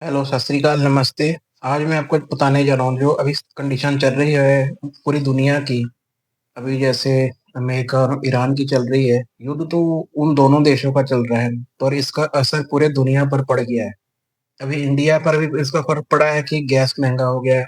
Hello, सत श्री अकाल, नमस्ते। आज मैं आपको बताने जा रहा हूँ जो अभी कंडीशन चल रही है पूरी दुनिया की। अभी जैसे अमेरिका और ईरान की चल रही है युद्ध, तो उन दोनों देशों का चल रहा है, पर इसका असर पूरे दुनिया पर पड़ गया है। अभी इंडिया पर भी इसका फर्क पड़ा है कि गैस महंगा हो गया है,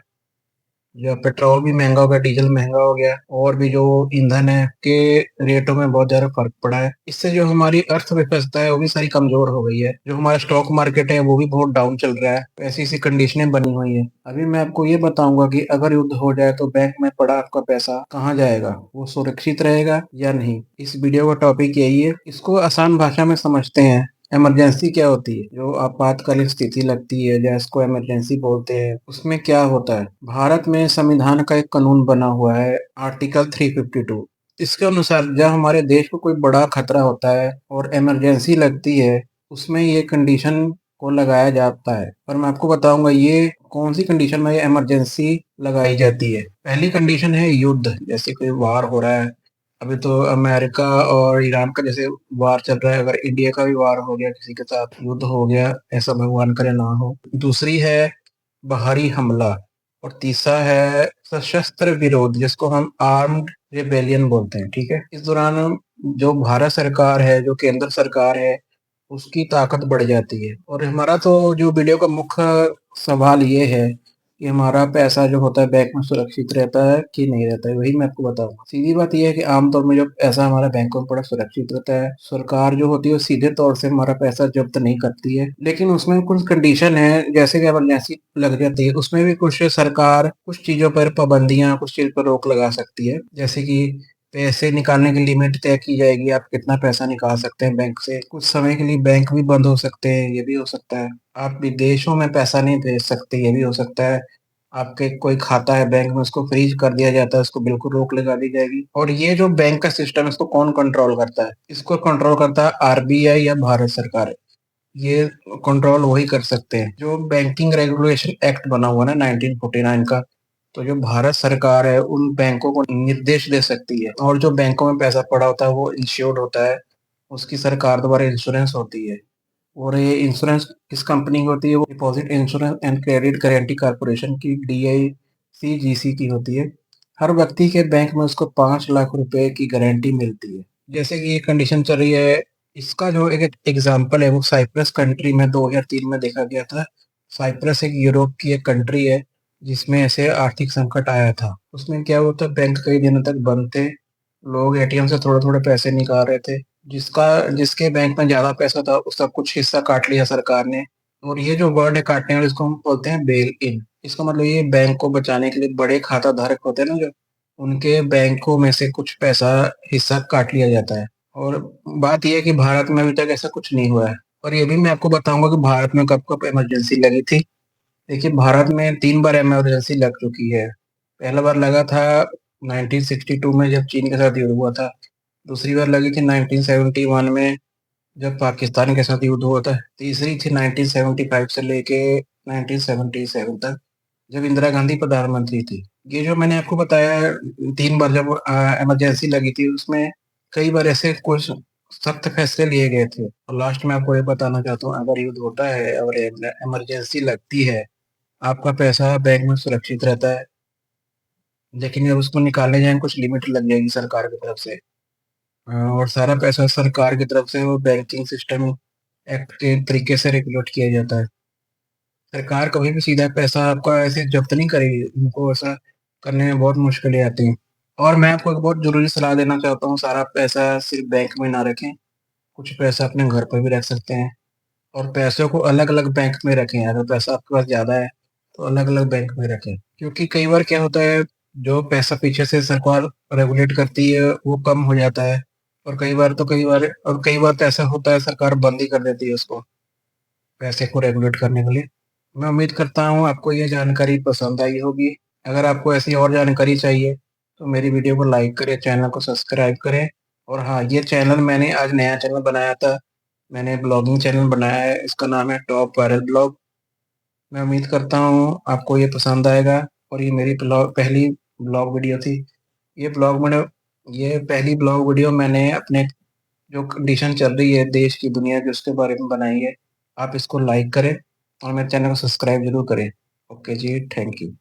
जो पेट्रोल भी महंगा हो गया, डीजल महंगा हो गया, और भी जो ईंधन है के रेटों में बहुत ज्यादा फर्क पड़ा है। इससे जो हमारी अर्थव्यवस्था है वो भी सारी कमजोर हो गई है। जो हमारा स्टॉक मार्केट है वो भी बहुत डाउन चल रहा है। तो ऐसी ऐसी कंडीशनें बनी हुई है। अभी मैं आपको ये बताऊंगा कि अगर युद्ध हो जाए तो बैंक में पड़ा आपका पैसा कहाँ जाएगा, वो सुरक्षित रहेगा या नहीं। इस वीडियो का टॉपिक यही है। इसको आसान भाषा में समझते हैं। इमरजेंसी क्या होती है? जो आपातकालीन स्थिति लगती है, जिसको इमरजेंसी बोलते हैं, उसमें क्या होता है? भारत में संविधान का एक कानून बना हुआ है, आर्टिकल 352। इसके अनुसार जब हमारे देश को कोई बड़ा खतरा होता है और इमरजेंसी लगती है, उसमें ये कंडीशन को लगाया जाता है। और मैं आपको बताऊंगा ये कौन सी कंडीशन में ये इमरजेंसी लगाई जाती है। पहली कंडीशन है युद्ध, जैसे कोई वार हो रहा है। अभी तो अमेरिका और ईरान का जैसे वार चल रहा है, अगर इंडिया का भी वार हो गया, किसी के साथ युद्ध हो गया, ऐसा भगवान करे ना हो। दूसरी है बाहरी हमला। और तीसरा है सशस्त्र विरोध, जिसको हम आर्म्ड रिबेलियन बोलते हैं। ठीक है, इस दौरान जो भारत सरकार है, जो केंद्र सरकार है, उसकी ताकत बढ़ जाती है। और हमारा तो जो वीडियो का मुख्य सवाल ये है कि हमारा पैसा जो होता है बैंक में सुरक्षित रहता है कि नहीं रहता है। वही मैं आपको बताऊंगा। सीधी बात यह है कि आमतौर में जो पैसा हमारा बैंकों में बड़ा सुरक्षित रहता है, सरकार जो होती है वो सीधे तौर से हमारा पैसा जब्त नहीं करती है, लेकिन उसमें कुछ कंडीशन है। जैसे कि इमरजेंसी लग जाती है, उसमें भी कुछ सरकार कुछ चीजों पर पाबंदियां, कुछ चीज पर रोक लगा सकती है। जैसे कि पैसे निकालने की लिमिट तय की जाएगी, आप कितना पैसा निकाल सकते हैं बैंक से। कुछ समय के लिए बैंक भी बंद हो सकते हैं, ये भी हो सकता है। आप विदेशों में पैसा नहीं भेज सकते, ये भी हो सकता है। आपके कोई खाता है बैंक में, उसको फ्रीज कर दिया जाता है, उसको बिल्कुल रोक लगा दी जाएगी। और ये जो बैंक का सिस्टम है, इसको कौन कंट्रोल करता है? इसको कंट्रोल करता है आरबीआई या भारत सरकार। ये कंट्रोल वही कर सकते हैं। जो बैंकिंग रेगुलेशन एक्ट बना हुआ ना 1949 का, तो जो भारत सरकार है उन बैंकों को निर्देश दे सकती है। और जो बैंकों में पैसा पड़ा होता है वो इंश्योर्ड होता है, उसकी सरकार द्वारा इंश्योरेंस होती है। और ये इंश्योरेंस किस कंपनी की होती है? वो deposit insurance and credit guarantee corporation की, DICGC की होती है। हर व्यक्ति के बैंक में उसको 5 लाख रुपए की गारंटी मिलती है। जैसे कि ये कंडीशन चल रही है, इसका जो एक एग्जांपल है वो साइप्रस कंट्री में 2003 में देखा गया था। साइप्रस एक यूरोप की एक कंट्री है जिसमें ऐसे आर्थिक संकट आया था। उसमें क्या हुआ था, बैंक कई दिनों तक बंद थे, लोग एटीएम से थोड़े थोड़े पैसे निकाल रहे थे। जिसका जिसके बैंक में ज्यादा पैसा था उसका कुछ हिस्सा काट लिया सरकार ने। और ये जो वर्ड है काटने वाला, इसको हम बोलते हैं बेल इन। इसका मतलब ये बैंक को बचाने के लिए बड़े खाता धारक होते हैं ना, जो उनके बैंकों में से कुछ पैसा हिस्सा काट लिया जाता है। और बात यह है कि भारत में अभी तक ऐसा कुछ नहीं हुआ है। और ये भी मैं आपको बताऊंगा कि भारत में कब कब इमरजेंसी लगी थी। देखिए, भारत में 3 बार इमरजेंसी लग चुकी है। पहला बार लगा था 1962 में, जब चीन के साथ युद्ध हुआ था। दूसरी बार लगी थी 1971 में, जब पाकिस्तान के साथ युद्ध हुआ था। तीसरी थी 1975 से लेके 1977 तक, जब इंदिरा गांधी प्रधानमंत्री थी। ये जो मैंने आपको बताया है, 3 बार जब इमरजेंसी लगी थी, उसमें कई बार ऐसे कुछ सख्त फैसले लिए गए थे। और लास्ट में आपको ये बताना चाहता हूँ, अगर युद्ध होता है और इमरजेंसी लगती है, आपका पैसा बैंक में सुरक्षित रहता है, लेकिन जब उसको निकालने जाएंगे कुछ लिमिट लग जाएगी सरकार की तरफ से। और सारा पैसा सरकार की तरफ से वो बैंकिंग सिस्टम एक्ट के तरीके से रेगुलेट किया जाता है। सरकार कभी भी सीधा पैसा आपका ऐसे जब्त नहीं करेगी, उनको ऐसा करने में बहुत मुश्किलें आती हैं। और मैं आपको एक बहुत जरूरी सलाह देना चाहता हूँ, सारा पैसा सिर्फ बैंक में ना रखें, कुछ पैसा अपने घर पर भी रख सकते हैं। और पैसों को अलग अलग बैंक में रखें। अगर पैसा आपके पास ज्यादा है तो अलग अलग बैंक में रखें, क्योंकि कई बार क्या होता है, जो पैसा पीछे से सरकार रेगुलेट करती है वो कम हो जाता है। और कई बार तो ऐसा होता है सरकार बंद ही कर देती है उसको, पैसे को रेगुलेट करने के लिए। मैं उम्मीद करता हूँ आपको ये जानकारी पसंद आई होगी। अगर आपको ऐसी और जानकारी चाहिए तो मेरी वीडियो को लाइक करें, चैनल को सब्सक्राइब करें। और हाँ, ये चैनल मैंने आज नया चैनल बनाया था। मैंने ब्लॉगिंग चैनल बनाया है, इसका नाम है टॉप वायरल ब्लॉग। मैं उम्मीद करता हूँ आपको ये पसंद आएगा। और ये मेरी पहली ब्लॉग वीडियो थी। ये पहली ब्लॉग वीडियो मैंने अपने जो कंडीशन चल रही है देश की, दुनिया की, उसके बारे में बनाई है। आप इसको लाइक करें और मेरे चैनल को सब्सक्राइब ज़रूर करें। ओके जी, थैंक यू।